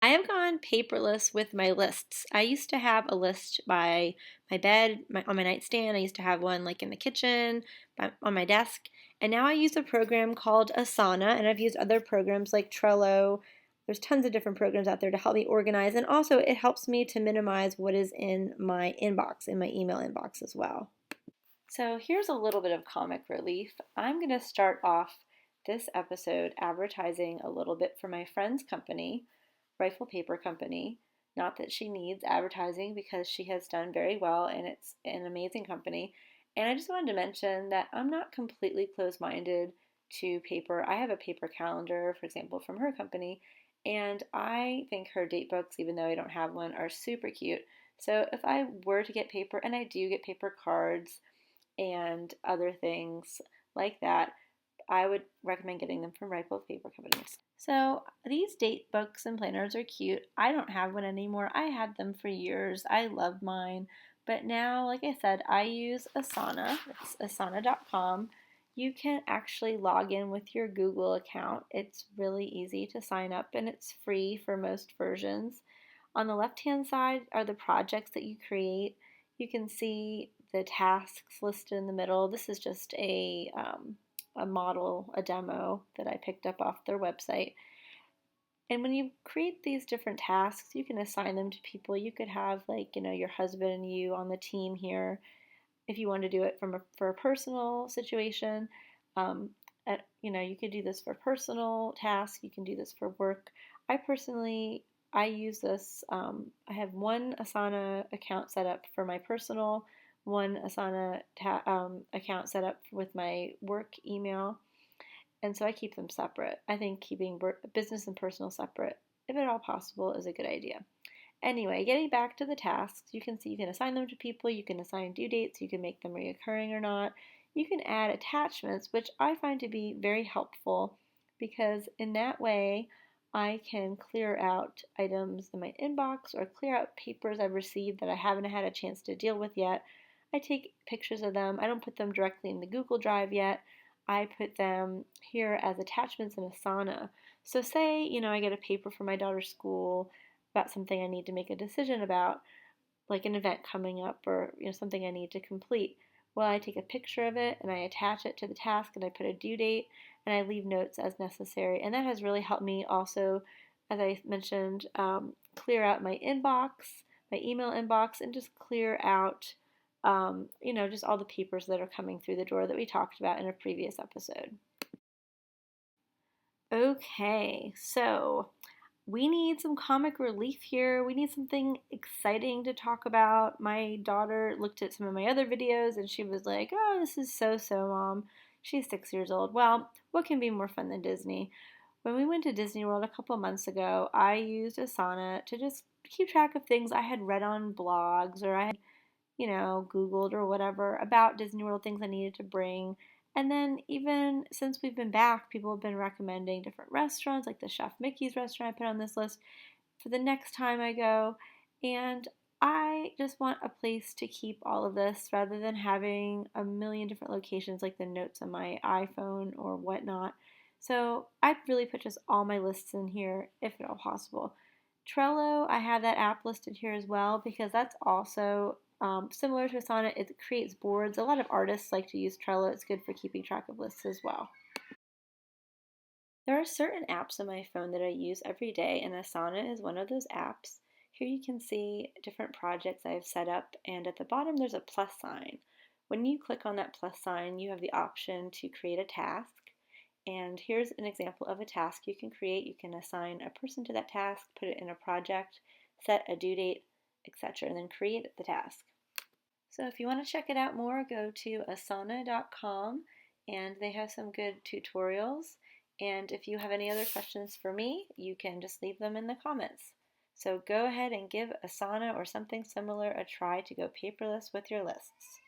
I have gone paperless with my lists. I used to have a list by my bed, on my nightstand. I used to have one like in the kitchen, on my desk. And now I use a program called Asana, and I've used other programs like Trello. There's tons of different programs out there to help me organize, and also it helps me to minimize what is in my inbox, in my email inbox as well. So here's a little bit of comic relief. I'm going to start off this episode advertising a little bit for my friend's company, Rifle Paper Company. Not that she needs advertising because she has done very well and it's an amazing company. And I just wanted to mention that I'm not completely closed-minded to paper. I have a paper calendar, for example, from her company, and I think her date books, even though I don't have one, are super cute. So if I were to get paper, and I do get paper cards and other things like that, I would recommend getting them from Rifle Paper Company. So these date books and planners are cute. I don't have one anymore. I had them for years. I love mine. But now, like I said, I use Asana. It's asana.com. You can actually log in with your Google account. It's really easy to sign up and it's free for most versions. On the left-hand side are the projects that you create. You can see the tasks listed in the middle. This is just a model, a demo that I picked up off their website. And when you create these different tasks, you can assign them to people. You could have your husband and you on the team here. If you want to do it for a personal situation, you could do this for personal tasks. You can do this for work. I use this. I have one Asana account set up for my personal, one Asana account set up with my work email, and so I keep them separate. I think keeping business and personal separate, if at all possible, is a good idea. Anyway, getting back to the tasks, you can see you can assign them to people, you can assign due dates, you can make them reoccurring or not. You can add attachments, which I find to be very helpful because in that way I can clear out items in my inbox or clear out papers I've received that I haven't had a chance to deal with yet. I take pictures of them. I don't put them directly in the Google Drive yet. I put them here as attachments in Asana. So say, I get a paper for my daughter's school about something I need to make a decision about, like an event coming up or something I need to complete. Well, I take a picture of it and I attach it to the task and I put a due date and I leave notes as necessary. And that has really helped me also, as I mentioned, clear out my inbox, my email inbox, and just clear out, just all the papers that are coming through the door that we talked about in a previous episode. Okay, so we need some comic relief here. We need something exciting to talk about. My daughter looked at some of my other videos and she was like, oh, this is so, Mom. She's 6 years old. Well, what can be more fun than Disney? When we went to Disney World a couple months ago, I used Asana to just keep track of things I had read on blogs or I had Googled or whatever about Disney World, things I needed to bring. And then even since we've been back, people have been recommending different restaurants, like the Chef Mickey's restaurant I put on this list for the next time I go. And I just want a place to keep all of this rather than having a million different locations like the notes on my iPhone or whatnot. So I really put just all my lists in here if at all possible. Trello, I have that app listed here as well because that's also similar to Asana. It creates boards. A lot of artists like to use Trello. It's good for keeping track of lists as well. There are certain apps on my phone that I use every day, and Asana is one of those apps. Here you can see different projects I've set up, and at the bottom there's a plus sign. When you click on that plus sign, you have the option to create a task. And here's an example of a task you can create. You can assign a person to that task, put it in a project, set a due date, etc., and then create the task. So if you want to check it out more, go to asana.com and they have some good tutorials. And if you have any other questions for me, you can just leave them in the comments. So go ahead and give Asana or something similar a try to go paperless with your lists.